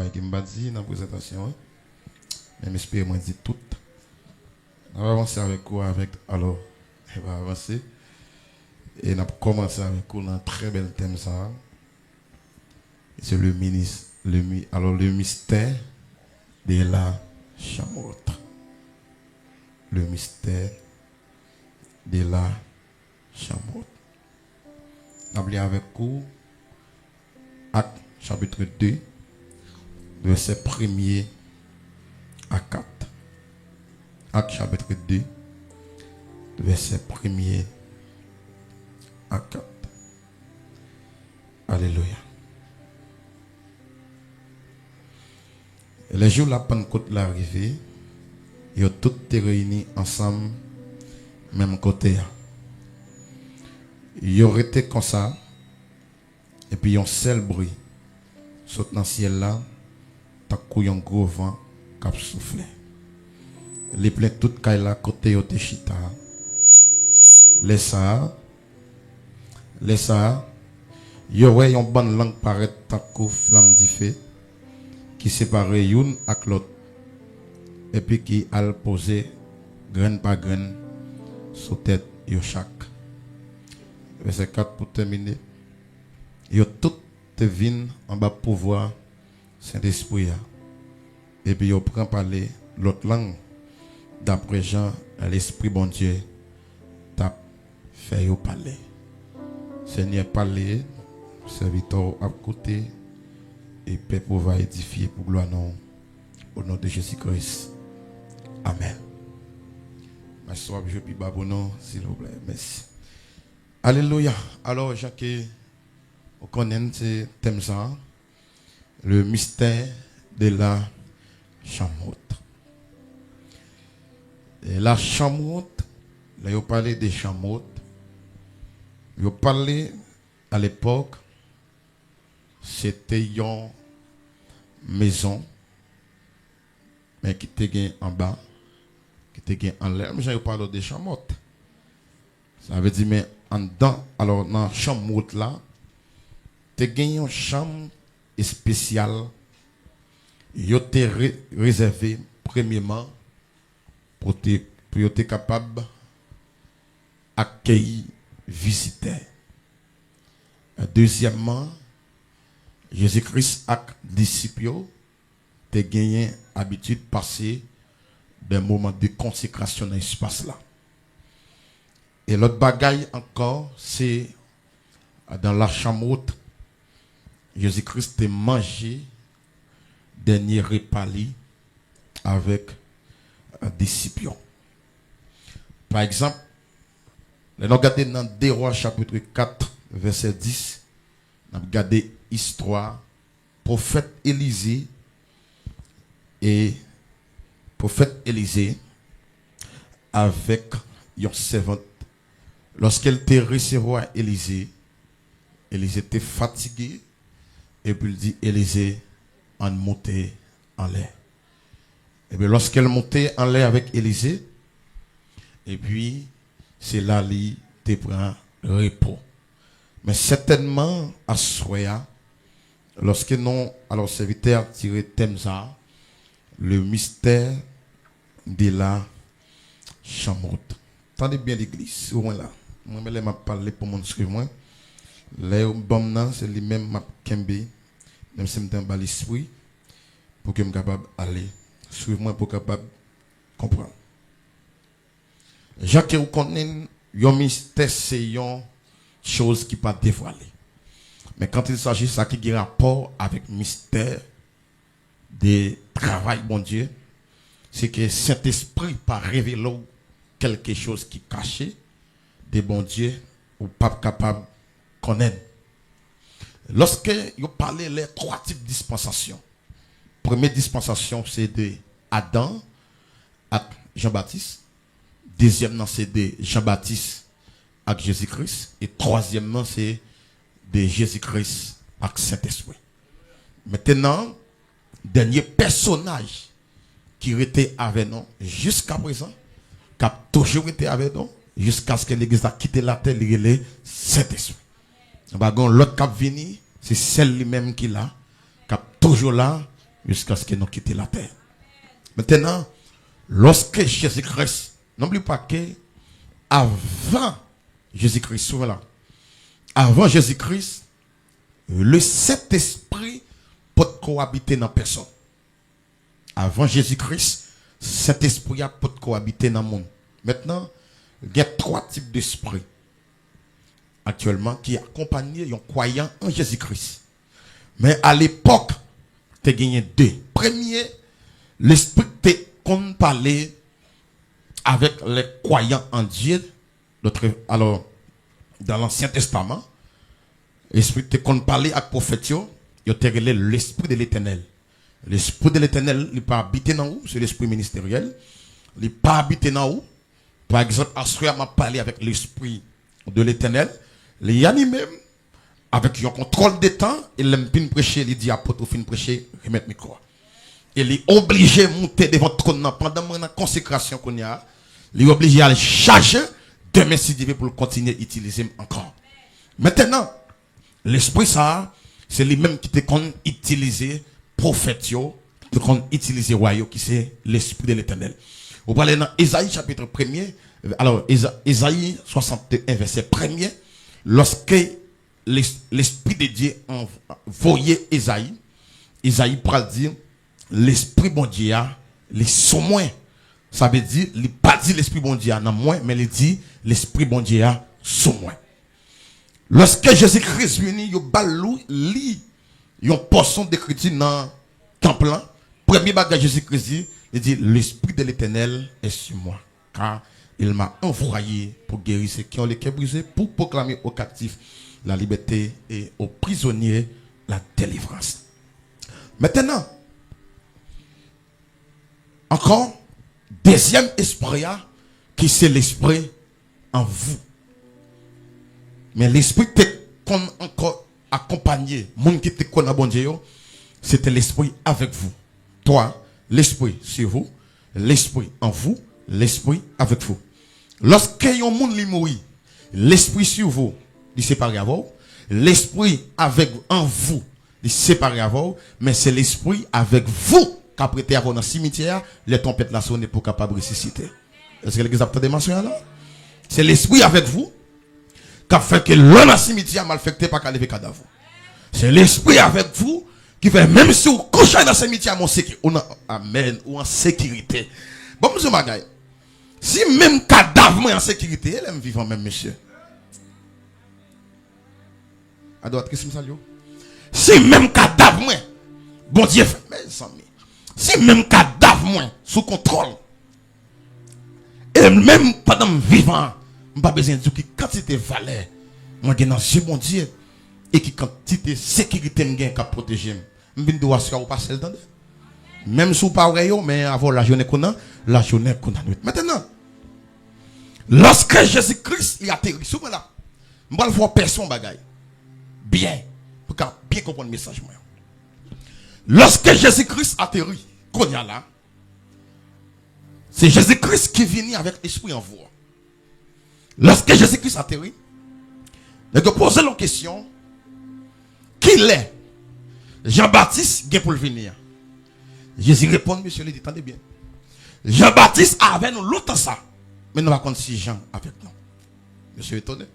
bail qui m'a dit dans la présentation. Mais j'espère moi dit tout. On va avancer avec vous avec alors on va avancer et on va commencer avec vous dans un très bel thème ça. C'est le mystère de la chameaude. Le mystère de la chameaude. On va avec vous Acte chapitre 2, verset 1er à 4. Acte chapitre 2, verset 1er à 4. Alléluia. Les jours de la Pentecôte l'arrivée, ils ont tous été réunis ensemble, même côté. Ils ont été comme ça, et puis ils ont seul bruit. Saute dans le ciel là, t'as un gros vent qui a soufflé. Les pleins tout caille là, côté de chita. Les ça, ils ont une bonne langue paraître tant que flamme du feu qui sépare une avec l'autre et puis qui a posé graine par graine sur tête de chaque. Verset 4 pour terminer. Ils ont tout vin en bas pouvoir Saint-Esprit. Et puis ils prennent parler l'autre langue d'après Jean, l'Esprit bon Dieu t'a fait parler. Seigneur parler, serviteur à côté. Et peuple va édifier pour gloire non, au nom de Jésus-Christ. Amen. Merci, je puis babonner, s'il vous plaît. Merci. Alléluia. Alors, Jacques, vous connaissez ce thème ça, le mystère de la chameaude. Et la chameaude, là, vous parlez des chameaudes. Vous parlez à l'époque, c'était une maison, mais qui était en bas, qui était en l'air. Mais je parle de chameaude. Ça veut dire, mais en dedans, alors dans la chameaude là, tu as une chambre spéciale. Il était réservé, premièrement, pour être capable d'accueillir visiteurs. Deuxièmement, Jésus-Christ et les disciples ont gagné l'habitude de passer des moments de consécration dans l'espace là. Et l'autre bagaille encore, c'est dans la chambre, Jésus-Christ a mangé dernier repas avec les disciples. Par exemple, nous regardons dans 2 Rois chapitre 4, verset 10, nous regardons l'histoire, prophète Élisée avec une servante. Lorsqu'elle était recevoir Élisée, Élisée était fatigué et puis il dit Élisée en montait en l'air. Et bien lorsqu'elle montait en l'air avec Élisée, et puis c'est là qu'il te prend repos. Mais certainement à Soya, lorsque non, alors serviteur tiré thème ça, le mystère de la chameaude. Attendez bien l'église, au moins là. Moi, je vais parler pour mon suivre. Les bonnes, c'est les mêmes m'a kembe, même si je suis dans l'esprit, pour que je sois capable d'aller. Suivez-moi pour capable comprendre. Jacques, vous connaissez, le mystère, c'est une chose qui ne peut pas dévoiler. Mais quand il s'agit de ça qui a rapport avec le mystère de travail, bon Dieu, c'est que Saint-Esprit pas révéler quelque chose qui est caché de bon Dieu ou pas capable de connaître. Lorsque vous parlez les 3 types de dispensations, première dispensation c'est de Adam avec Jean-Baptiste, deuxièmement c'est de Jean-Baptiste avec Jésus-Christ et troisièmement c'est de Jésus-Christ avec Saint-Esprit. Maintenant, dernier personnage qui était avec nous jusqu'à présent, qui a toujours été avec nous, jusqu'à ce que l'Église a quitté la terre, il est Saint-Esprit. L'autre qui a venu, c'est celle lui-même qui est là, qui est toujours là, jusqu'à ce que nous quittions la terre. Maintenant, lorsque Jésus-Christ, n'oublie pas que avant Jésus-Christ, voilà, avant Jésus-Christ, le Saint-Esprit peut cohabiter dans personne. Avant Jésus-Christ, Saint-Esprit peut cohabiter dans le monde. Maintenant, il y a 3 types d'esprits actuellement qui accompagnent les croyants en Jésus-Christ. Mais à l'époque, tu as gagné 2. Premier, l'esprit qu'on parlait avec les croyants en Dieu. Alors, dans l'Ancien Testament, l'esprit qu'on parlait avec les prophètes, il y a l'esprit de l'Éternel. L'esprit de l'Éternel, il n'est pas habité dans où? C'est l'esprit ministériel. Il n'est pas habité dans où? Par exemple, Asria m'a parlé avec l'esprit de l'Éternel. Il y a même avec un contrôle des temps, il aime bien prêcher, il dit apôtre, fin prêcher, remettre micro. Il est obligé de monter devant le trône pendant la consécration qu'on y a. Il est obligé à le charger demain si Dieu veut pour continuer à utiliser encore. Maintenant, l'esprit ça, c'est lui-même qui te compte utiliser prophète, qui te compte utiliser royaume, qui c'est l'esprit de l'Éternel. Vous parlez dans Ésaïe chapitre 1er, alors Ésaïe 61 verset 1er, lorsque l'esprit de Dieu envoyait Ésaïe, Ésaïe pourra dire l'esprit bon Dieu les sont moins. Ça veut dire il pas dit l'esprit bon Dieu non moins, mais il dit l'esprit bon Dieu sont moins. Lorsque Jésus-Christ venu, il balou li yon portion d'écriture dans temple là, premier bagage Jésus-Christ dit, il dit l'esprit de l'Éternel est sur moi car il m'a envoyé pour guérir ceux qui ont les cœurs brisés, pour proclamer aux captifs la liberté et aux prisonniers la délivrance. Maintenant, encore, deuxième esprit, qui c'est l'esprit en vous. Mais l'esprit qu'on encore accompagné, monde qui te connaît bon Dieu, c'était l'esprit avec vous. Toi, l'esprit sur vous, l'esprit en vous, l'esprit avec vous. Lorsque yon monde li mouri, l'esprit sur vous, il sépare à vous, l'esprit avec en vous, il sépare à vous, mais c'est l'esprit avec vous qui a prêté à vous dans le cimetière, les tempêtes la sonné pour capable ressusciter. Est-ce que l'église a peut-être mentionné là? C'est l'esprit avec vous qui a fait que l'homme dans le cimetière malfecté pas qu'à lever cadavre. C'est l'esprit avec vous qui fait même si vous couchez dans le cimetière, on a amen ou en sécurité. Bon, monsieur Magaï, si même cadavre en sécurité, elle aime vivant même, monsieur. À droite, qu'est-ce que ça dit? Si même cadavre, bon Dieu fait, mais si même cadavre, sous contrôle, et même pendant vivant, je n'ai pas besoin de dire que quantité de valeur, moi, j'ai dans ce bon Dieu, et qui quantité de sécurité, je vais protéger. Je vais devoir se passer le temps. Même si vous ne parlez pas, mais avant la journée qu'on a, la journée qu'on a. Maintenant, lorsque Jésus-Christ est atterri, souvent là, je vais voir personne bagaille. Bien, pour bien comprendre le message. Lorsque Jésus-Christ atterrit, qu'on y a là, c'est Jésus-Christ qui vient avec l'esprit en vous. Lorsque Jésus-Christ atterrit, je pose la question, qui est Jean-Baptiste pour le venir? Jésus répond, monsieur, il dit, attendez bien. Jean-Baptiste avait nous longtemps ça, mais nous ne pas si Jean avec nous. Monsieur étonné.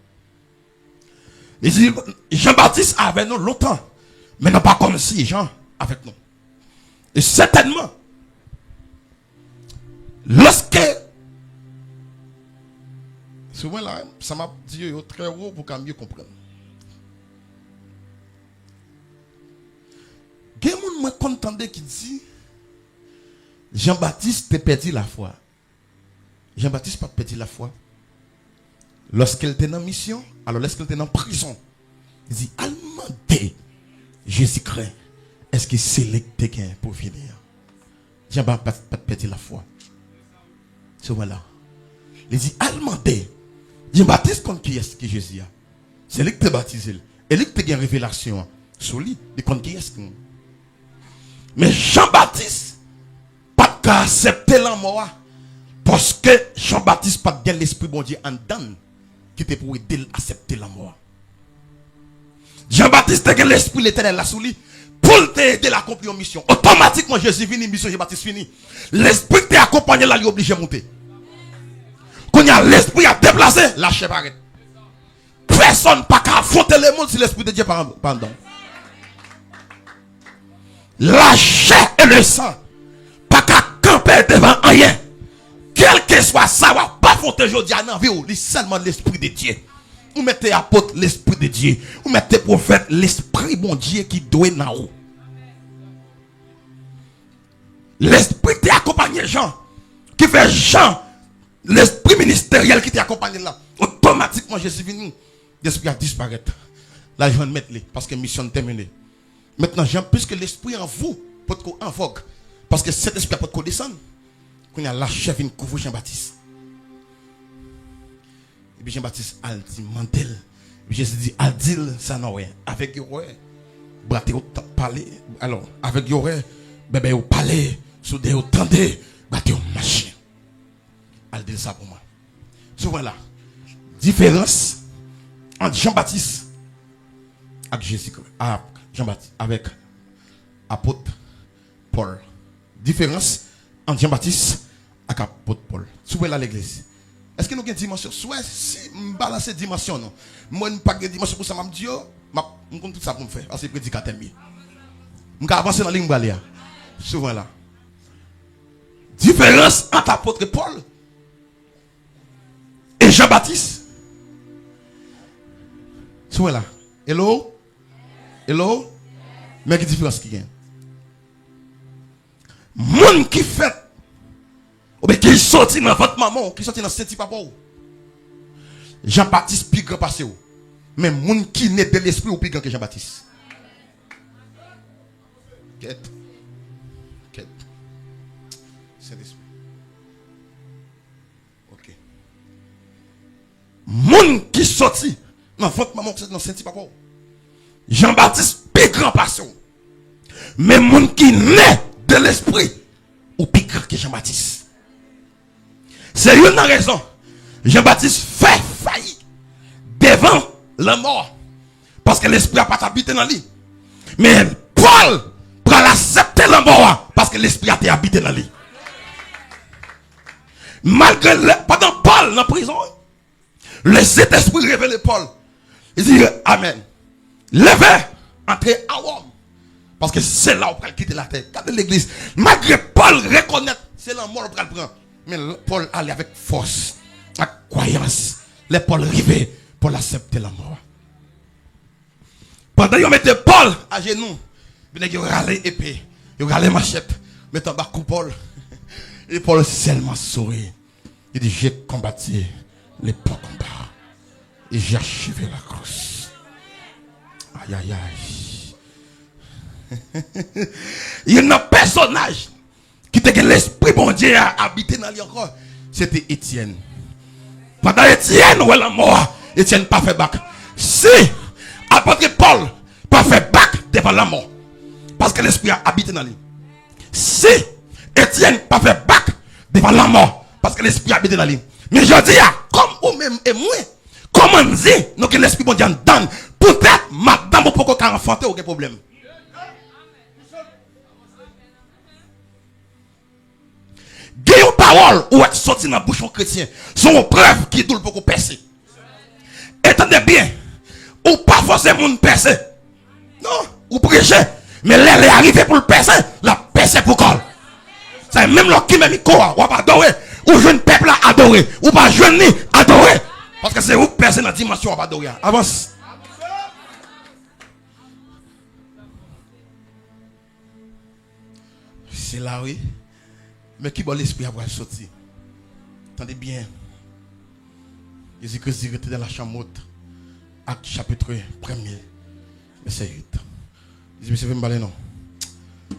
Il dit, Jean-Baptiste avait nous longtemps, mais nous pas comme si Jean avec nous. Et certainement, lorsque, souvent là, ça m'a dit très haut pour qu'on mieux comprenne. Il y a des gens qui contenté qui dit Jean-Baptiste a perdu la foi. Jean-Baptiste n'a pas perdu la foi. Lorsqu'il était en mission, alors lorsqu'il était en prison, il dit demandez Jésus-Christ, est-ce qu'il sélecte quelqu'un pour venir? Jean-Baptiste n'a pas perdu la foi. C'est voilà. Il dit demandez Jean-Baptiste compte qui est-ce que Jésus a? C'est lui qui t'a baptisé. Et lui qui t'a une révélation sur lui, il compte qui est-ce que. Mais Jean-Baptiste pas qu'à accepter la mort parce que Jean-Baptiste pas de l'esprit bon Dieu en dedans qui était pour aider à accepter la mort. Jean-Baptiste a l'esprit l'Éternel là sous lui pour t'aider à l'accomplir une mission. Automatiquement, Jésus venu, mission Jean-Baptiste fini. L'esprit qui t'a accompagné là, il est obligé de monter. Quand il y a l'esprit à déplacer, la chair arrête. Personne n'a qu'à affronter le monde si l'esprit de Dieu pas dedans. La chair et le sang, pas qu'à camper devant rien. Quel que soit ça, on va pas affronter aujourd'hui à la vie, c'est seulement l'esprit de Dieu. Vous mettez apôtre l'esprit de Dieu. Vous mettez prophète l'esprit bon Dieu qui doit dans haut. L'esprit qui accompagne Jean, qui fait Jean, l'esprit ministériel qui t'accompagne là, automatiquement Jésus venu, l'esprit a disparu. Là, je vais mettre les parce que mission est terminée. Maintenant, Jean, puisque l'esprit en vous, peut être en vogue, parce que cet esprit peut descendre, qu'on a la chef une couvre Jean-Baptiste. Et puis Jean-Baptiste a dit mantel. Et puis Jésus dit a dit ça non ouais avec ouais. Braté au parler alors avec ouais bébé au parler soudé au tendez braté au machine. Elle dit ça pour moi. Souvent là différence entre Jean-Baptiste avec Jésus Jean-Baptiste avec apôtre Paul. Différence entre Jean-Baptiste avec apôtre Paul. Souvent là l'église. Est-ce que nous avons une dimension? Soit si je balance cette dimension, non. Moi, je n'ai pas de dimension pour ça. Je me dis, je compte tout ça pour me faire. Parce que je prédicateur mieux. Je vais avancer dans la ligne. Souvent là. Différence entre l'apôtre Paul et Jean-Baptiste. Souvent là. Hello? Hello? Mais quelle différence qu'il y a? Monde qui fait. Ou bien qui sorti dans votre maman, qui sorti dans ce petit papa. Jean-Baptiste plus grand passé. Mais moun qui naît de l'esprit ou plus grand que Jean-Baptiste. Quête. Saint-Esprit. Ok. Moun qui sorti dans votre maman, qui sorti dans ce petit papa. Jean-Baptiste plus grand passé. Mais moun qui naît de l'esprit ou plus grand que Jean-Baptiste. C'est une raison. Jean-Baptiste fait faillite devant la mort. Parce que l'esprit n'a pas habité dans lui. Mais Paul prend l'accepter la mort. Parce que l'esprit a été habité dans lui. Malgré pendant Paul dans la prison, le Saint-Esprit révèle Paul. Il dit Amen. Levez, entrez à Rome. Parce que c'est là où on va quitter la terre. Regardez l'église. Malgré Paul reconnaître, c'est la mort qu'on va prendre. Mais Paul allait avec force, avec croyance. Les Paul arrivaient pour accepter la mort. Pendant qu'ils mettaient Paul à genoux, ils râlaient épée, ils râlaient machette, mettant bas coup Paul. Et Paul seulement sourit. Il dit j'ai combattu les bons combats. Et j'ai achevé la croix. Aïe aïe aïe. Il y a un personnage qui était que l'esprit bon Dieu a habité dans lui encore. C'était Étienne. Pendant Étienne, où est la mort, Étienne pas fait bac. Si, apôtre Paul, pas fait bac devant la mort. Parce que l'esprit a habité dans lui. Si, Étienne pas fait bac devant la mort. Parce que l'esprit a habité dans lui. Mais je dis, comme vous même et moi, comment dire, nous que l'esprit bon Dieu donne. Peut-être, madame, vous pouvez pas enfanter aucun problème. Gagne parole ou être sorti dans la bouche chrétien sont preuves qui doivent beaucoup percer. Attendez bien, ou pas forcément percer. Non, ou prêcher. Mais l'air est arrivé pour le percer, la percer pour col. C'est même là qui m'a mis quoi, ou pas adorer, ou jeune peuple à adorer, ou pas jeune ni adorer. Parce que c'est où percer dans la dimension à adorer. Avance. C'est là, oui. Mais qui va l'esprit avoir sorti? Attendez bien. Jésus-Christ était dans la chambre haute. Acte chapitre 1er. Verset 8. Il dit, monsieur, vous me parlez non.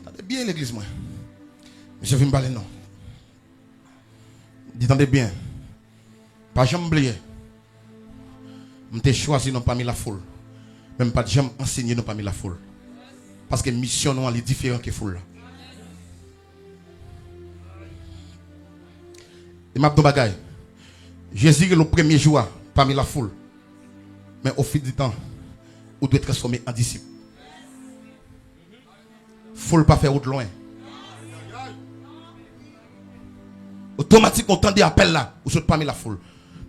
Attendez bien l'église, moi. Monsieur, vous me parlez non. Dit, attendez bien. Pas jamais oublier. Je t'ai choisi non parmi la foule. Même pas jamais enseigné non parmi la foule. Parce que mission non est différente que foule. Et m'a dit bagaille. Jésus est le premier jour parmi la foule. Mais au fil du temps, vous devez être transformé en disciple. faut pas faire autre loin. Automatiquement, on tend des appels là, ou se parmi la foule.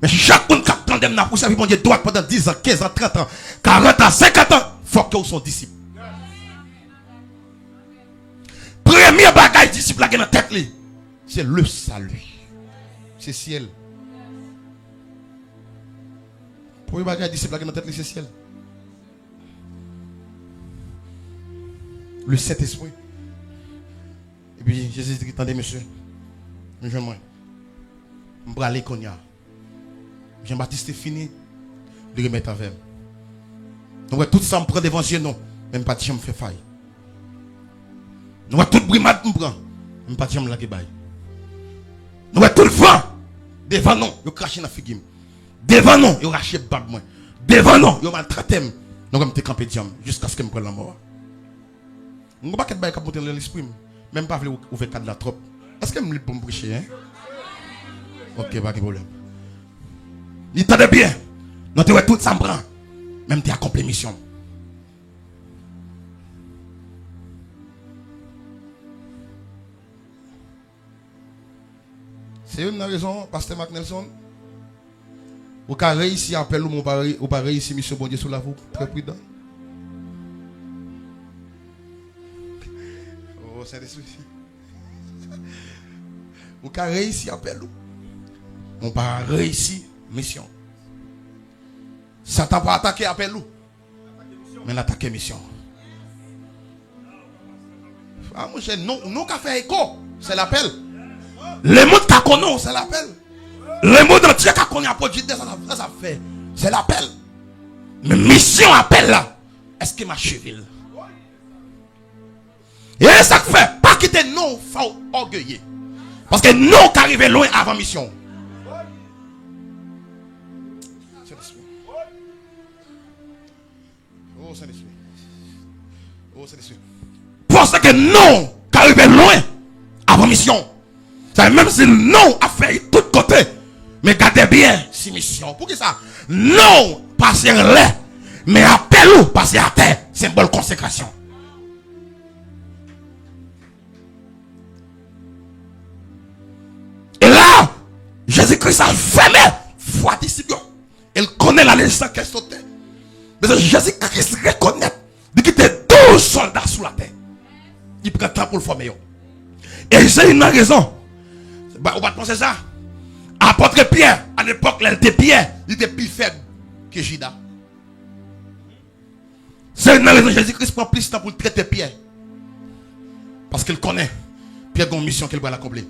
Mais chaque monde qui attend n'a pour servir mon Dieu droit pendant 10 ans, 15 ans, 30 ans, 40 ans, 50 ans, il faut que vous soyez disciples. Premier bagage disciple là qui est dans la tête, c'est le salut. C'est ciel. Premier bagage disciple là qui est dans la tête, c'est ciel. Le Saint-Esprit. Et puis Jésus dit, attendez monsieur, rejoins-moi. Je vais aller Konya. Jean-Baptiste est fini de remettre avec. Donc tout ça me prend devant Dieu, non. Même pas de me fait faille. Nous tout brimade me prend. Même pas de me la baille. Nous tout le vent. Devant nous, yo craché dans figim. Devant nous, yo raché bab moi. Devant nous, yo maltraité. Nous comme te camper diam jusqu'à ce que me prenne la mort. Nous pas qu'être bail cap monter dans l'esprit. Même pas vouloir ouvrir cadre la trop. Est-ce que me libre pour me prêcher hein? OK, pas de problème. Il t'aide bien. Nous te tout ça me prend. Même tu as accompli mission. C'est une raison, Pasteur Mark Nelson. Vous avez réussi à appeler ou pas réussi mission bon Dieu sur la vous. Très prudent. Oh, c'est des soucis. Vous avez réussi à appeler ou pas réussi mission. Satan pas attaquer appel ou. Mais l'attaquer mission. Ah mon cher, non qu'a fait écho, c'est l'appel. Les mots qu'a connu, c'est l'appel. Les mots de Dieu qu'a connu à produire ça fait, c'est l'appel. Mais mission appel là. Est-ce que ma cheville? Et ça fait pas quitter non, faut orgueilleux. Parce que non qu'arriver loin avant mission. Oh Saint-Esprit. Oh Saint-Esprit. Parce que non qu'arriver loin avant mission. Ça même si non a fait tout côté. Mais gardez bien si mission. Pour qui ça? Non passer en l'air. Mais appel ou passer à terre. Symbole consécration. Et là, Jésus-Christ a fermé foi disciple. Il connaît la législation qui est sautée. Mais Jésus-Christ reconnaît qu'il y a 12 soldats sous la terre. Il prend temps pour le former. Et c'est une raison. On va penser ça. Apôtre Pierre, à l'époque, il était Pierre, il était plus faible que Judas. C'est une raison. Jésus-Christ prend plus de temps pour traiter Pierre. Parce qu'il connaît. Pierre a une mission qu'il va l'accomplir.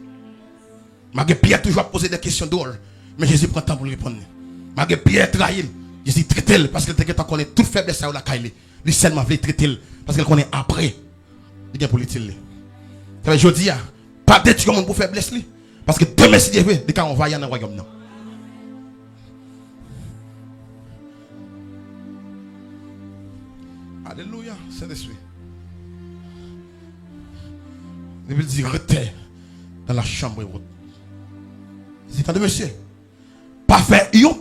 Malgré Pierre toujours poser des questions drôles. Mais Jésus prend le temps pour lui répondre. Malgré Pierre trahit. Jésus traite parce qu'il connaît toute faiblesse à la caille. Il seulement veut traiter parce qu'il connaît après. Il vient pour l'utiliser. Ça veut dire, je dis, pas d'être comme pour faiblesse. Parce que demain, si Dieu veut, dès qu'on va y aller dans le royaume. Alléluia, Saint-Esprit. Il veut dire, retez dans la chambre haute. C'est quand monsieur, pas faire un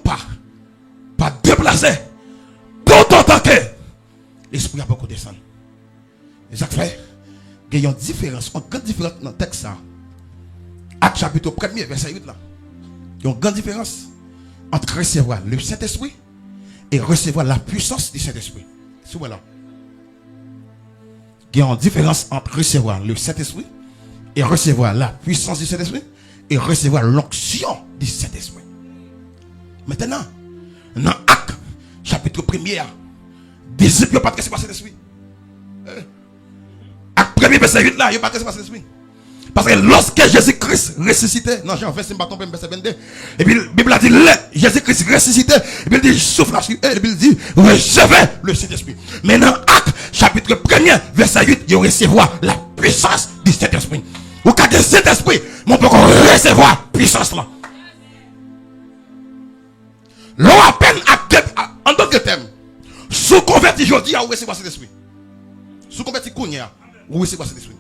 pas déplacer, tout autant que l'esprit a beaucoup descendu. Et ça fait, il y a une différence, une grande différence dans le texte. Acte chapitre 1er, verset 8 là. Il y a une grande différence entre recevoir le Saint-Esprit et recevoir la puissance du Saint-Esprit. C'est là. Il y a une différence entre recevoir le Saint-Esprit et recevoir la puissance du Saint-Esprit et recevoir l'onction du Saint-Esprit. Maintenant, dans Acte chapitre 1er, disciples n'ont pas de recevoir Saint-Esprit. Acte 1er, verset 8 là, ils n'ont pas de recevoir Saint-Esprit. Parce que lorsque Jésus-Christ ressuscitait, dans Jean 25, verset 22, et puis la Bible a dit, Jésus-Christ ressuscitait, et puis il dit, souffle la suite, et puis il dit, recevez le Saint-Esprit. Mais dans Acte, chapitre 1er, verset 8, il recevoir la puissance du Saint-Esprit. Ou quand le Saint-Esprit, on peut recevoir la puissance là. L'on appelle en d'autres termes, sous converti aujourd'hui, à recevoir cet esprit. Sous converti Kounia, à recevoir cet esprit.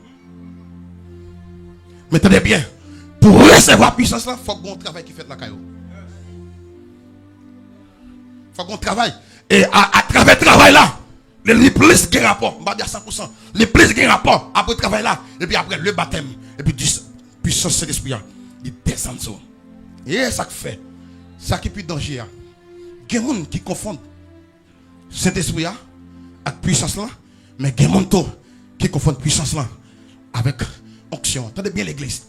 Mais tenez bien, pour recevoir la puissance là, il faut qu'on travaille qui fait la caillou. Il faut qu'on travaille. Et à travers le travail là, les plus de rapport, on va dire 100%, les plus de rapport après le travail là, et puis après le baptême, et puis puissance de l'esprit, il descend sur. Et ça qui fait, ça qui est plus dangereux. Il y a des gens qui confondent Saint-Esprit avec puissance là, mais il y a des gens qui confondent puissance là avec onction. Attendez bien l'église.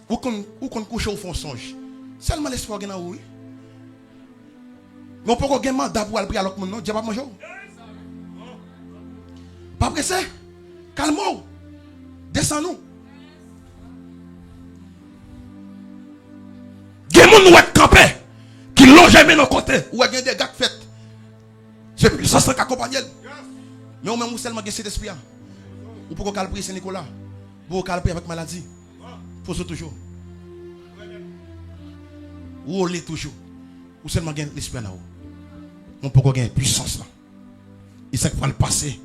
Où qu'on couche au fond songe. Seulement l'espoir qui est oui. Mais on peut avoir un mandat pour aller prier à l'autre monde, non? Dieu va manger. Pas pressé. Calme-vous. Descends-nous. Il y a des gens qui campé, qui l'ont jamais dans le côté, ou il y a des gars qui fait. C'est puissance qui accompagne. Mais on même seulement cet esprit. Ou pour qu'on prier Saint-Nicolas. Pour qu'on prier avec maladie. Faut ça toujours. Ou on l'est toujours. Ou seulement gagner l'esprit là-haut. On peut gagner puissance là. Il sait qu'il va le passer.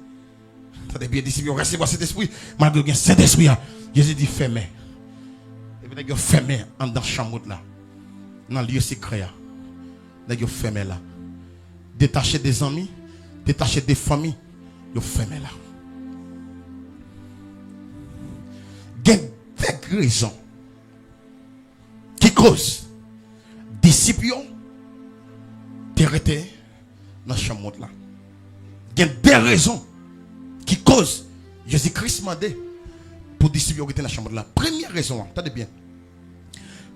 Attendez bien, disciples, recevoir cet esprit. Malgré que cet esprit, Jésus dit fermez. Et puis, il fermé en dans la chambre là. Dans le lieu secret. Il fermé là. Détaché des amis, détaché des familles, il fermé là. Il y a des raisons qui causent disciples d'arrêter dans la chambre là. Il y a des raisons qui causent Jésus-Christ m'a dit pour disciples d'arrêter dans la chambre là. Première raison, attendez bien.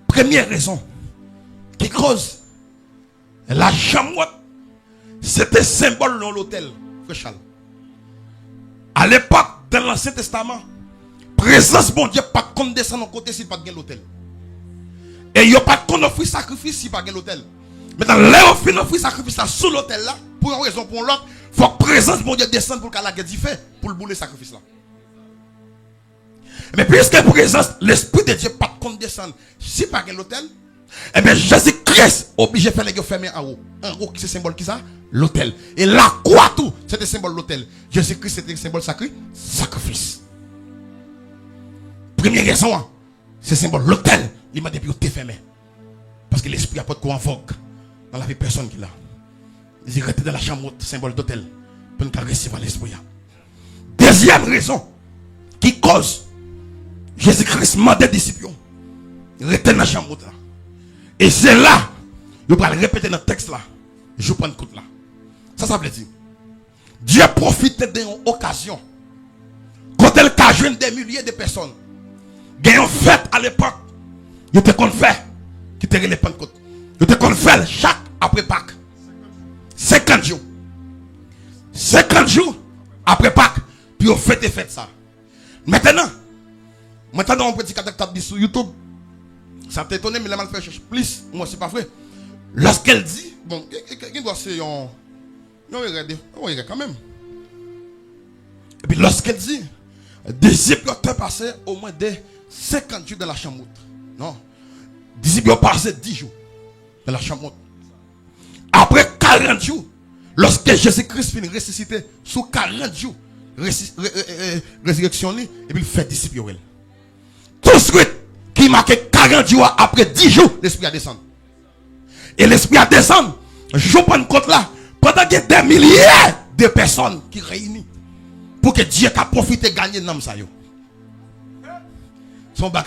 Première raison qui cause la chambre, c'était symbole dans l'hôtel. Frère Charles. À l'époque, dans l'Ancien Testament, présence bon Dieu pas condescendre au côté s'il pas de l'hôtel. Et il n'y a pas de offrir sacrifice s'il pas de l'hôtel. Mais dans les offrir sacrifice là sous l'hôtel là, pour une raison pour l'autre, il faut que présence bon Dieu descende pour qu'elle la guerre fait pour le bouler sacrifice là. Mais puisque présence, l'esprit de Dieu pas condescendre, si pas de l'hôtel, eh bien Jésus-Christ obligé de faire les gens fermer en haut. En haut, c'est symbole qui ça? L'hôtel. Et là, quoi tout? C'était symbole de l'hôtel. Jésus-Christ, c'était symbole sacré? Sacrifice. Première raison, c'est symbole de l'hôtel. Il m'a dit que tu fermé. Parce que l'esprit n'a pas de quoi en vogue dans la vie de personne qui l'a. Il est dans la chambre, symbole d'hôtel. Pour nous recevoir l'esprit. Deuxième raison qui cause Jésus-Christ m'a des disciples. Il était dans la chambre là. Et c'est là, je vais le répéter dans le texte là. Je prends compte là. Ça veut dire. Dieu profite d'une occasion. Quand elle a jeune des milliers de personnes. Il y a une fête à l'époque. Il était qu'on fait. Qui était les Pentecôte. Il était qu'on fait chaque après Pâques. 50 jours. 50 jours après Pâques. Puis on fait ça. Maintenant, on peut dire que sur YouTube. Ça t'a étonné, mais la mal fait plus. Moi, c'est pas vrai. Lorsqu'elle dit, bon, il doit se. Non, il quand même. Et puis, lorsqu'elle dit, des disciples ont passé au moins des 50 jours dans la chambre. Non. Des disciples ont passé 10 jours dans la chambre. Après 40 jours, lorsque Jésus-Christ finit ressuscité, sous 40 jours, résurrection, et puis il fait disciples. Tout de suite, qui marque 40 jours après 10 jours, l'esprit a descendu. Et l'esprit a descendu. Je prends compte là. Pendant qu'il y a des milliers de personnes qui réunissent pour que Dieu a profité de gagner dans ça. Son bac.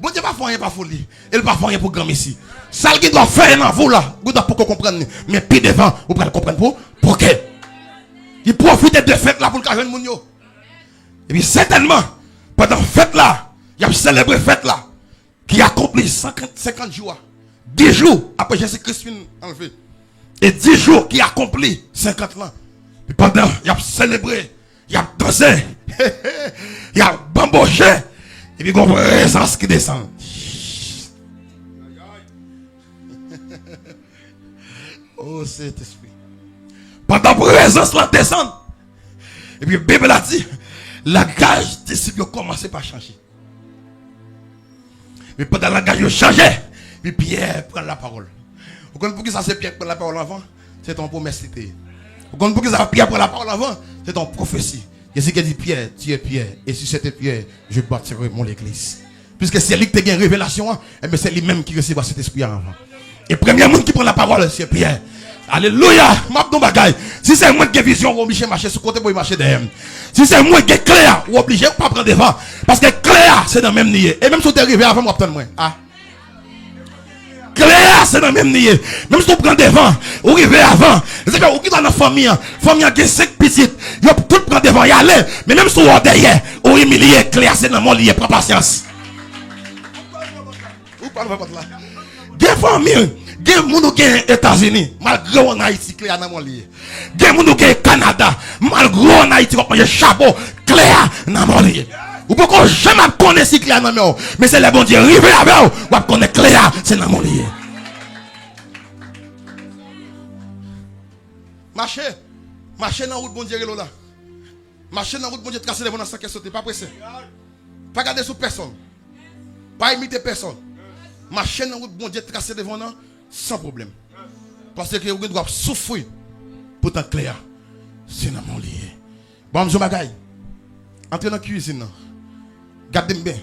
Bon Dieu, pas faire rien, pas folie. Il pas faire rien pour grand ici. Ça qui doit faire dans vous là. Vous doit pour comprendre. Mais puis devant, vous pouvez comprendre pour que. Il profite de fête là pour le carrer de Mounio. Et puis certainement, pendant la fête là, il a célébré fête là. Qui accomplit 50 jours. 10 jours après Jésus-Christ enlevé. Et 10 jours qui accomplit 50 ans. Et pendant, il a célébré, il a dansé, il a bamboché. Et puis, il y a une présence qui descend. Oh, cet esprit. Pendant la présence la descend. Et puis, la Bible a dit, la gage des disciples a commencé par changer. Mais pendant la gage, il a changé. Puis Pierre prend la parole. Vous comprenez pourquoi ça c'est Pierre qui prend la parole avant? C'est ton promesse. Vous comprenez pourquoi ça Pierre prend la parole avant? C'est ton prophétie. Jésus qui dit Pierre, tu es Pierre. Et si c'était Pierre, je bâtirai mon église. Puisque c'est lui qui a une révélation, c'est lui-même qui recevra cet esprit avant. Et le premier monde qui prend la parole, c'est Pierre. Alléluia. M'abdon bagay. Si c'est moi qui ai vision, vous obligez de marcher sur côté pour marcher derrière. Si c'est moi qui ai clair, vous obligez de pas prendre devant. Parce que clair, c'est dans le même nier. Et même si vous arrivé avant, vous obtenez moins. Ah. Clair, c'est dans le même nier. Même si vous prenez devant, vous arrivez avant. C'est que vous êtes dans la famille. Famille qui a 5 petites. Vous tout prendre devant y aller. Mais même si vous êtes derrière, vous humiliez. Clair, c'est dans mon lié. Prends patience. Vous parlez pas de là. Des familles. Des gens qui sont aux États-Unis, malgré on Haïti, clair dans mon lié. Des gens qui sont au Canada, malgré on Haïti, on mange chapeau, clair dans mon lié. Ou pourquoi jamais connaître si clair dans mon lié. Mais c'est le bon Dieu, rivé avec vous, ou connaître clair, c'est dans mon lié. Marchez dans la route, bon Dieu, là. Marchez dans la route, bon Dieu, tracez les bons sans sauter, pas pressé. Pas garder sur personne. Pas imiter personne. Marchez dans la route, bon Dieu, tracez devant nous. Sans problème. Parce que vous devez souffrir pour être clair. C'est dans mon lié. Bon, je bagaille. Entrez dans la cuisine. Gardez bien.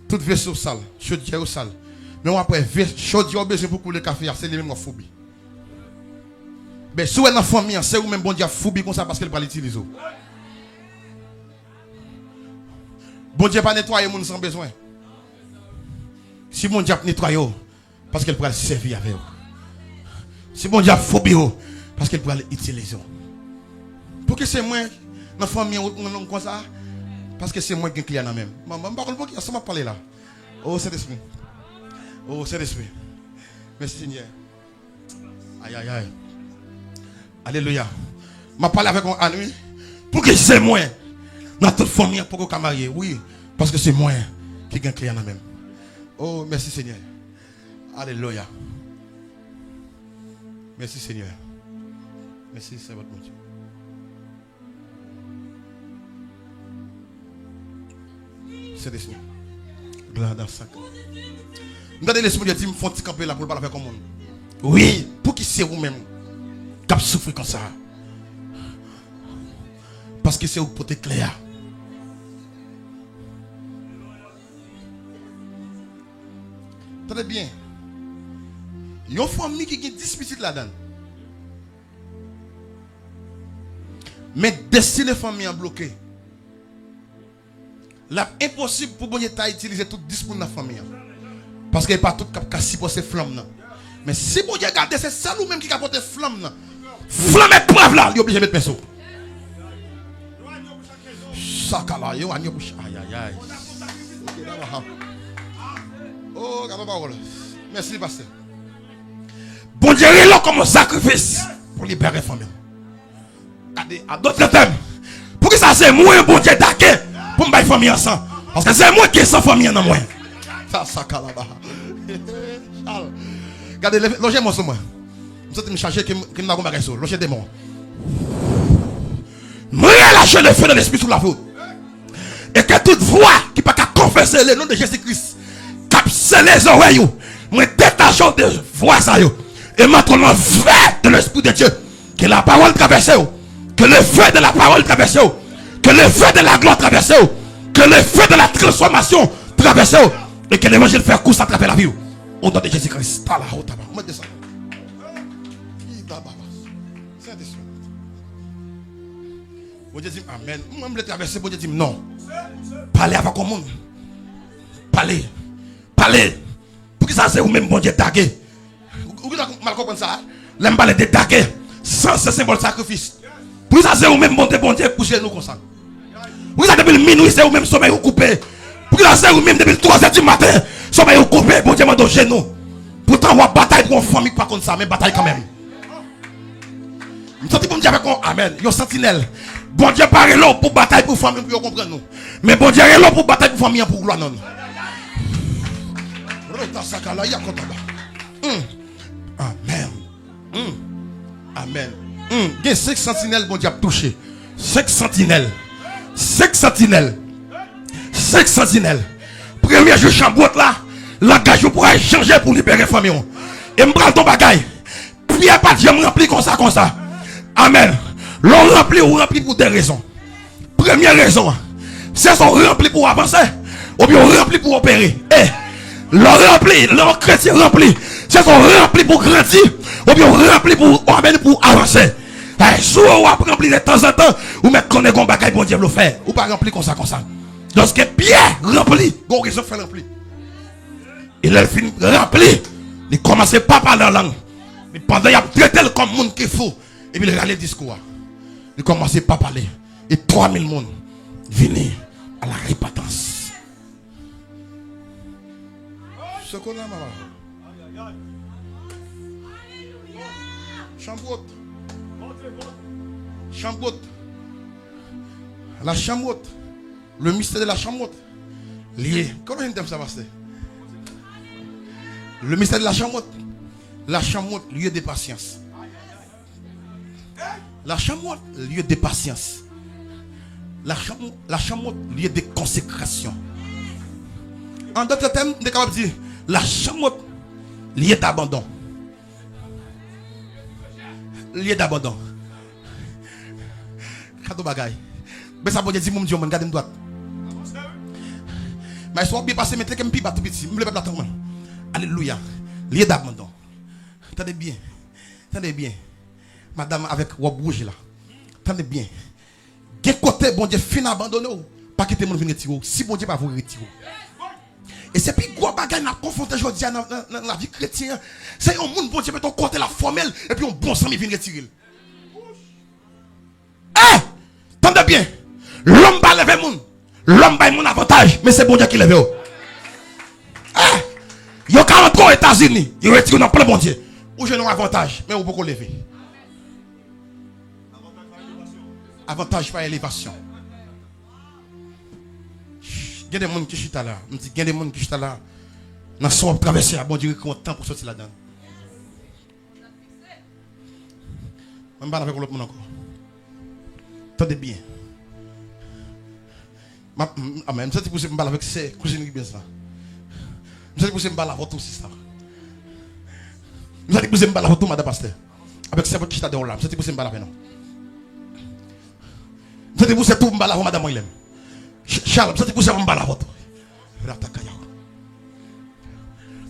Tout vaisseau sale. Chaudière sale. Mais après, chaudière besoin pour couler le café. C'est les mêmes phobie. Mais si vous êtes dans la famille, c'est vous même bon Dieu phobie comme ça parce qu'elle va l'utiliser. Bon Dieu pas nettoyer les gens sans besoin. Si bon Dieu nettoyer, parce qu'elle pourra le servir avec vous. Si bon Dieu a phobie, parce qu'elle pourra l'utiliser. Pour que c'est moi, dans la famille, on comme ça, parce que c'est moi qui est client même. Maman, par contre, ça m'a parlé là. Oh, c'est l'esprit. Oh, c'est l'esprit. Merci Seigneur. Aïe, aïe, aïe. Alléluia. Je parlé avec mon ami. Pour que c'est moi, dans toute famille, pour qu'on marier. Oui, parce que c'est moi qui est client même. Oh, merci Seigneur. Alléluia. Merci Seigneur. Merci, c'est votre bon Dieu. C'est des signes. Gloire dans sac. Regardez l'esprit de Dieu, me font camper là pour parler avec le monde. Oui, pour qui c'est vous-même qui souffrez comme ça. Parce que c'est vous pour être clair. Très bien. Il y a une famille qui a 10 petites là-dedans. Mais destiné la famille à bloquer. Là, impossible pour bon Dieu d'utiliser tout 10 pour la famille. Parce qu'il n'y a pas tout qui a supporté flamme. Mais si bon Dieu regarde, c'est ça nous-mêmes qui a porté flamme. Flamme est preuve là, il est obligé de mettre perso. Sakala, yo, aïe aïe aïe. Oh, regarde parole. Merci, pasteur. Bon Dieu est là comme un sacrifice pour libérer la famille. À d'autres termes, pour que ça c'est moi, bon Dieu d'attaquer pour me faire famille ensemble. Parce que c'est moi qui ai sans famille en moi. Ça, ça, là-bas. Regardez, logez-moi sur moi. Je vais me charger que je n'ai pas de choses. Logez des mots. Moi, lâcher le feu de l'esprit sur la route. Et que toute voix qui ne peut pas confesser le nom de Jésus-Christ, capse les oreilles, moi détache de voix ça. Et maintenant, le feu de l'esprit de Dieu, que la parole traverse, que le feu de la parole traverse, que le feu de la gloire traverse, que le feu de la transformation traverse, et que l'évangile fait course à travers la vie. Au nom de Jésus-Christ. Bon Dieu dit amen. Moi je le traverser, bon Dieu dit non. Parlez avec le monde. Parlez. Parlez. Pour que ça c'est vous-même bon Dieu tagué. Vous mal comprendre ça? L'aime parler de tagué sans ce symbole sacrifice. Pour ça c'est vous-même bon Dieu coucher nous comme ça. Pour ça depuis le minuit c'est vous-même sommeil vous coupé. Pour ça c'est vous-même depuis 3h du matin sommeil vous coupé. Bon Dieu m'a donné chez nous. Pourtant on va bataille pour une famille pas comme ça mais bataille quand même. Je sens bon Dieu avec un amen. Yo sentinelle. Bon Dieu parle là pour bataille pour famille pour comprendre nous. Mais bon Dieu est là pour bataille pour famille pour gloire non. Amen. Amen. Il y a 5 sentinelles bon Dieu a touché. 5 sentinelles. 5 sentinelles. 5 sentinelles. Premier jour chamboute là, langage pourra changer pour libérer la famille. Et me prend ton bagaille. Pierre pas Dieu me remplit comme ça. Amen. L'on remplit ou remplit pour des raisons. Première raison, c'est son rempli pour avancer ou bien rempli pour opérer. L'on rempli, l'on chrétien rempli, C'est qu'on remplit pour grandir, ou bien on remplit pour avancer. Soit on a rempli de temps en temps, ou mettre qu'on est un bagage pour Dieu le faire. Ou pas rempli comme ça. Lorsque Pierre rempli, bon raison fait rempli. Il a fini rempli. Il commence pas par la langue. Mais pendant il a traité comme monde qu'il faut. Et puis il a le discours. Il commence pas à parler. Et 3000 personnes viennent à la repentance. Ce qu'on a, maman. Chambotte. Chambotte. La chambotte. Le mystère de la chambotte. Lié. Comment on aime ça passer? Le mystère de la chambotte. La chambotte, lieu de patience. La chambotte, lieu de patience. La chambotte, lieu de consécration. En d'autres termes, on est capable de dire la chambotte, lieu d'abandon. Lieu d'abandon. Cadeau bagaille. Mais ça veut dire mon Dieu, mon garde droite. Mais soit bien passé, mettez comme pipa tout petit. Me le peuple attend. Alléluia. Lieu d'abandon. Attendez bien. Attendez bien. Madame avec robe rouge là. Attendez bien. Quel côté bon Dieu fin abandonné ou pas quitter mon venir retirer. Si bon Dieu pas vous retirer. Et c'est puis gros bagaille n'a confronté aujourd'hui dans la vie chrétienne. C'est un monde bon Dieu met ton côté la formelle et puis un bon sang il vient retirer. Attendez bien. L'homme va lever mon. L'homme va mon avantage, mais c'est bon Dieu qui lève. Il y a 40 ans aux États-Unis, il retire dans plein bon Dieu. Ou j'ai un avantage, mais on peut lever. Avantage par élévation. Il y a des gens qui sont là. Il y a des gens qui sont là. Dans son traversée, bon Dieu est content pour sortir là-dedans. Je ne vais pas avec l'autre monde encore. Attendez bien. Amen. Je vais vous avec ses cousines qui bien ça. Je vais vous parler avec tout ça. Je vais vous parler avec tout madame pasteur. Avec ses qui sont là. Je vais vous parler avec nous. Je vais vous parler avec madame Moïlem. Charles, je vais vous parler avec tout.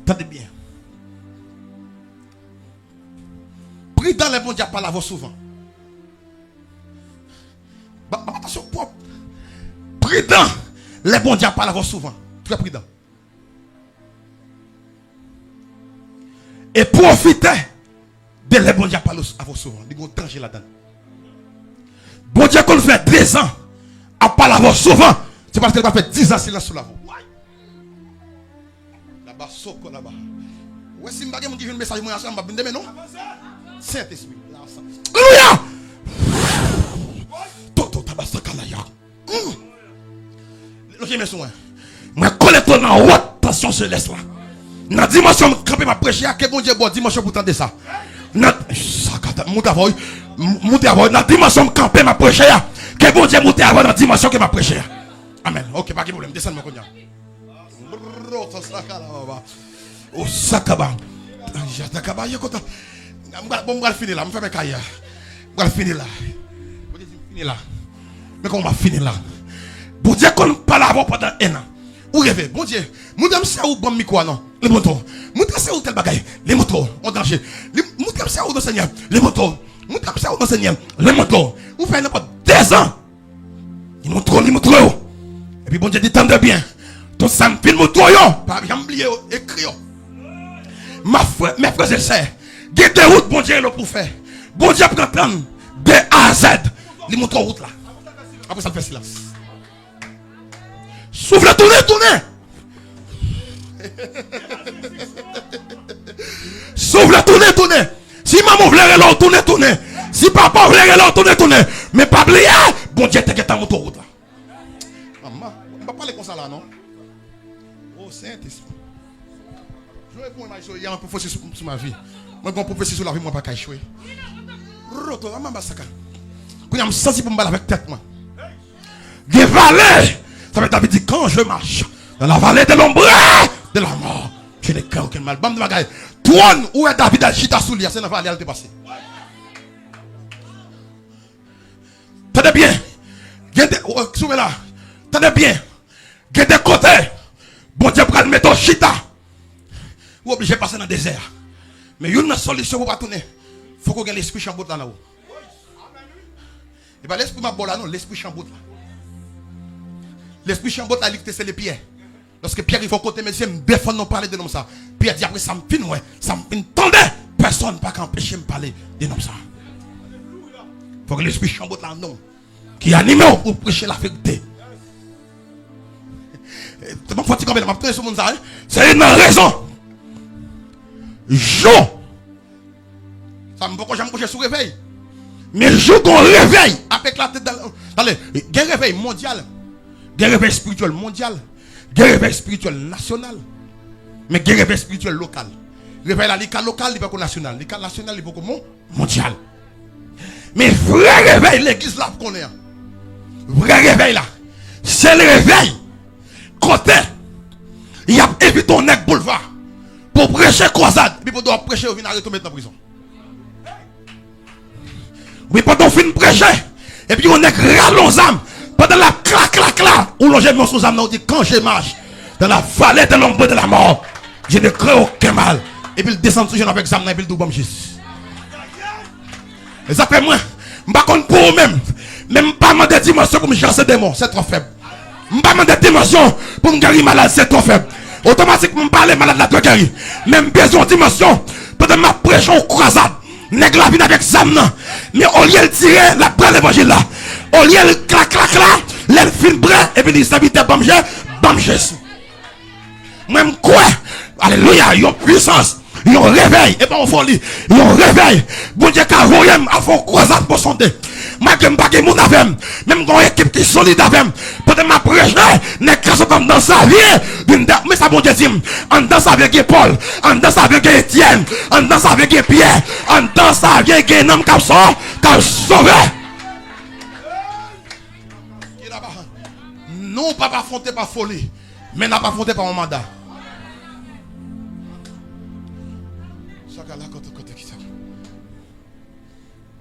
Attendez bien. Pris dans les bons dieux parle souvent. Attention propre. Prudent. Les bons dieux parlent souvent. Très prudent. Et profitez de les bons dieux parlent souvent. Ils vont danger là-dedans. Bon Dieu qu'on fait 2 ans à parler souvent. C'est parce qu'elle va faire 10 ans silence sur la voix. Là-bas, soko là-bas. Ouais, si je ne dis pas un message, je vais me non? Saint-Esprit. Alléluia! Toto tabasaka la ya. Le mes soins. Moi collecte dans haute tension céleste là. Dans dimension camper m'a prêcher à que bon Dieu bon dimension pour tendre ça. Dans sakata monte avant dans dimension camper m'a prêcher à que bon Dieu monte avant dans dimension que m'a prêcher. Amen. OK, pas de problème. Descends moi konya. Oh sakaba. Jatakaba yekota. Bon va finir là, me faire mes cahiers. On va finir là. Finir là. Mais comment on va finir là? Bon Dieu qu'on parle avant pendant 1 an. Où rêvez? Bon Dieu, nous c'est où bon micro non? Les motos. Nous c'est où tel bagaille? Les motos en danger. Nous c'est où dans Seigneur? Les motos. Nous c'est où dans Seigneur? Les motos. Vous faites n'importe 2 ans. Ils montrent. Et puis bon Dieu dit tendez bien. Ton sang film moto yo, pas bien oublier écrit. Mes frères et sœurs, il y a des routes bon Dieu pour faire. Bon Dieu prend de A à Z. Il montre route là. Après ça fait silence. Souffle, tournez. Souffle, tournez. Si maman voulait là, tournez. Si papa voulait là, tournez. Mais pas oublier, bon Dieu t'es ta moto route là. Maman, on ne va pas parler comme ça là, non? Oh Saint-Esprit. Je vais pour il y a un prophétie sur ma vie. Moi, quand prophétie sur la vie, moi, pas échouer. Roto, maman, ça. Quand je me sens pour me battre avec tête, moi. Des vallées. Ça veut dire quand je marche dans la vallée de l'ombre de la mort, je n'ai crains aucun mal. Bam de bagaille. Tourne où est David Alchita Soulia, c'est dans la vallée elle te passer. Tenez bien. Soumez là. Tenez bien. Gardez côté. Bon Dieu, prends le métaux Chita. Ou obligé de passer dans le désert. Mais une solution pour pas tourner. Il faut qu'on ait l'esprit chamboute là. Et pas l'esprit m'a bon là, non, l'esprit chamboute là. L'esprit chamboute là, c'est les pierres. Lorsque Pierre il faut côté, mais c'est me défendre non parler de nom ça. Pierre dit après ça me fin ouais, ça me fin tendez. Personne pas qu'empêcher me parler de nom ça. Il faut que l'esprit chamboute là non. Qui anime pour prêcher la vérité. C'est bon, faut que tu m'a sur mon ça. C'est une raison. Jo. Ça me faut que j'aime coucher sous réveil. Mais je qu'on réveille avec la tête dans. Allez, il y a un réveil mondial. Il y a un réveil spirituel mondial. Il y a un réveil spirituel national. Mais il y a un réveil spirituel local. Le réveil là, il est local, il n'est pas national. Il est national, il est pas mondial. Mais vrai réveil, l'église là, qu'on est. Vrai réveil là. C'est le réveil. Côté. Il y a évité ton nec boulevard. Pour prêcher croisade. Et puis pour prêcher, on vient arrêter mettre en prison. Oui, pendant qu'on finit prêcher. Et puis on est rallons âme. Pendant la clac là. Où l'on j'ai mis sous âme, on dit quand je marche dans la vallée de l'ombre de la mort, je ne crains aucun mal. Et puis il descend toujours avec âme et puis il dit bon juste. Exactement. Je ne sais pas pour vous-même. Même pas de dimension pour me chasser des démons. C'est trop faible. Je ne sais pas de dimension pour me guérir malade. C'est trop faible. Automatiquement, je parle malade là, tu guérir. Même besoin de dimension pour ma pression croisade. Nèg la vie avec Zamna. Mais au lieu de tirer la prendre l'évangile là. Au lieu de clac là. L'aile fin brin. Et puis il s'habite bamjé. Même quoi. Alléluia. Ils ont puissance. Ils ont réveil. Et pas en folie. Ils ont réveil. Bon Dieu, car vous avant croisade pour sonder. Malgré que je mon avec même quand équipe qui est solide avec pendant ma prêche n'est qu'à comme dans sa vie mais ça bon Dieu dit en danse avec Paul en danse avec Étienne en danse avec Pierre en danse avec un homme comme ça qui sauvé non pas affronter par folie mais n'a pas affronté par mon mandat.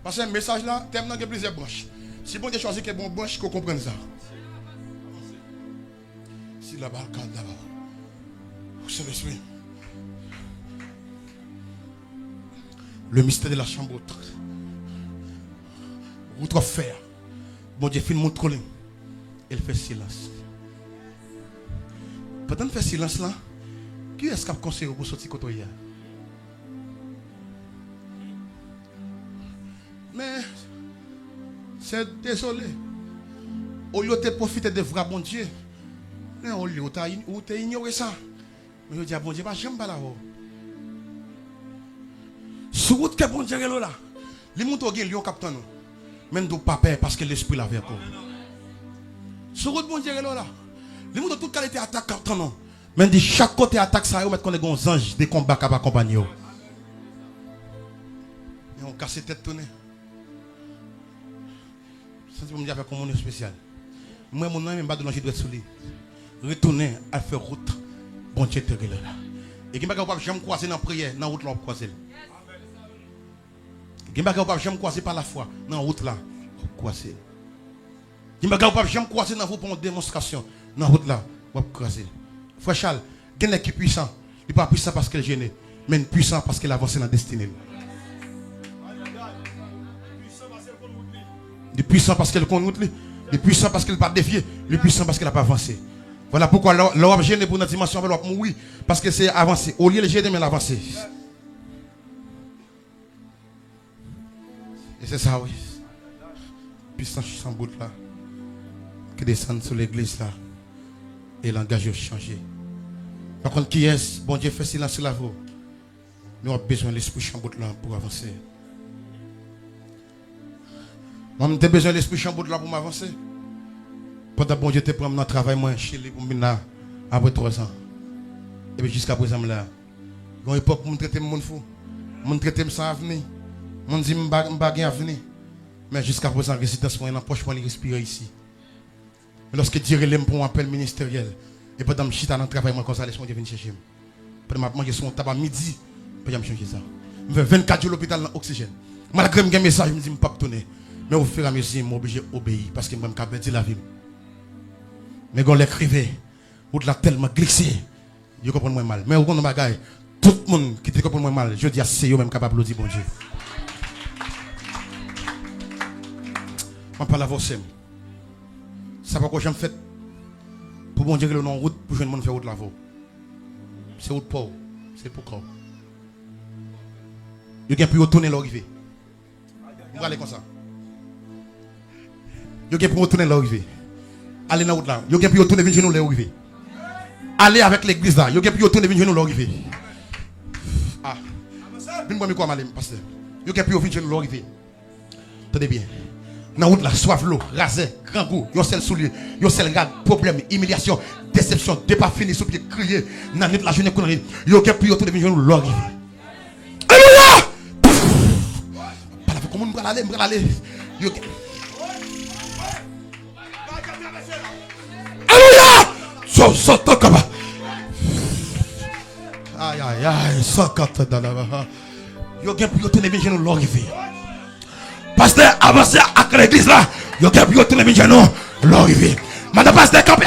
Parce que un message là, thème dans plusieurs branches. Si bon Dieu choisit quelle bonne branche, qu'on comprenne ça. Si la balle cadre là-bas. C'est l'esprit. Le mystère de la chambre haute. Outre fer. Bon Dieu fait montre colline. Elle fait silence. Pendant qu'elle fait silence là, qui est-ce qui a conseillé pour sortir côté hier? Mais c'est désolé. Au lieu de profiter de vrai bon Dieu, au lieu de ignorer ça. Mais je dis, bon Dieu, j'aime pas là-haut. Sur route que bon Dieu est là. Les moutons qui sont capitaine. Même de pas peur parce que l'esprit l'avait encore. Sur route bon Dieu est là. Les moutons toute qualité attaque capitaine. Même de chaque côté attaque ça, on met qu'on est des anges, des combats qui accompagnent. Et on casse tête tournée. C'est pour me dire avec un monde spécial. Moi, mon nom, je ne vais pas donner de soulier. Retourner à faire route. Bon Dieu te là. Et qui ne va pas jamais croiser dans la prière, dans la route là, croiser. Qui ne va pas jamais croiser par la foi, dans la route là, croiser. Qui ne va pas jamais croiser dans vous pour une démonstration, dans la route là, croiser. Frère Charles, il y a qui est puissant. Il n'est pas puissant parce qu'il est gêné, mais puissant parce qu'il avance dans la destinée. Il est puissant parce qu'elle compte lui. Il est puissant parce qu'il n'a pas défié. Il est puissant parce qu'il n'a pas avancé. Voilà pourquoi l'homme gêné pour notre dimension. Oui, parce que c'est avancé. Au lieu de gêner, mais l'avancer. Et c'est ça, oui. Puissance sans bout là. Qui descend sur l'église là. Et le langage a changé. Par contre, qui est-ce? Bon Dieu fait silence sur la voix. Nous avons besoin de l'esprit chambout là pour avancer. Moi, j'ai besoin de l'esprit chambout là pour m'avancer. Pendant que bon Dieu te prend dans le travail, moi, chez lui, pour venir après 3 ans. Et puis jusqu'à présent, là, il y a une époque où je traite mon fou. Je traite sans avenir. Je dis que je n'ai pas d'avenir. Mais jusqu'à présent, je suis dans la poche pour respirer ici. Mais lorsque Dieu l'aime pour un appel ministériel, et pendant que je suis dans le travail, moi, comme ça, laisse-moi venir chercher. Pendant que je mange son tabac midi, je vais changer ça. Je fais 24 jours à l'hôpital dans l'oxygène. Malgré mes messages, je me dis que je ne peux pas tourner. Mais au fur et à mesure, je suis obligé d'obéir parce que je suis capable de la vie. Mais quand l'écrivait, ou de la tellement glissé, je comprends moins mal. Mais au fond de ma gueule, Tout le monde qui te pour moi mal, je dis à c'est eux même capable de dire bon Dieu. Je parle à vous. Ça va quoi j'aime fait pour bon Dieu que le nom route pour jeune monde faire route là-haut. C'est route pauvre, c'est pour quoi. Vous avez pu retourner l'arrivée. Vous allez comme ça. Vous avez pu retourner l'arrivée. Allez dans la route là. Vous avez pu retourner venir nous l'arrivée. Allez avec l'église là. Vous avez pu retourner venir nous l'arrivée. Ah. Bien moi quoi malin pasteur. Vous avez pu venir nous l'arrivée. Tenez bien. Dans la route là, soif l'eau, rasé, grand goût, yo sel soulier, yo sel rag, problème, humiliation, déception, dépas fini, sous pied, crier, dans la journée qu'on arrive, yo qui puis yo tout devient nous l'arrivée. Alléluia! Pas la comment on va aller, yo. Alléluia! So comme aïe aïe aïe, ça quand dans la yo qui puis yo tout devient nous l'arrivée. Pasteur avancé à l'église là, il y a quelqu'un qui est venu l'arrivée. Madame pasteur campé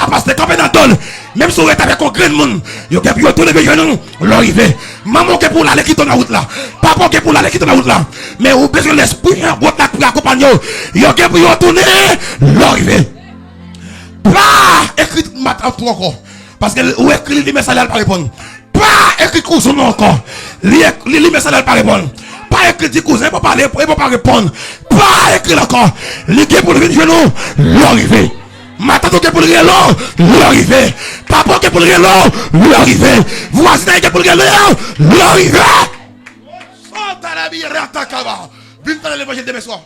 dans don, même si vous êtes avec un grand monde, il y a quelqu'un qui est venu l'arrivée. Maman qui est pour l'aller quitter la route là, papa qui est pour l'aller quitter la route là, mais vous avez besoin de l'esprit pour accompagner, il y a quelqu'un qui est retourné l'arrivée. Pas écrit matin tout encore, parce que vous écrit les messages pas répondre. Pas écrit cousin encore, les messages pas répondre. Pas écrit du cousin pour parler, pour pas répondre. Pas écrit encore. L'équipe pour le genou, l'arrivée. Matin qui pour le genou, l'arrivée. Papa qui pour le genou, l'arrivée. Voisin qui pour le genou, l'arrivée. Santa la vie, ratakaba. Viens dans l'évangile de mes soirs.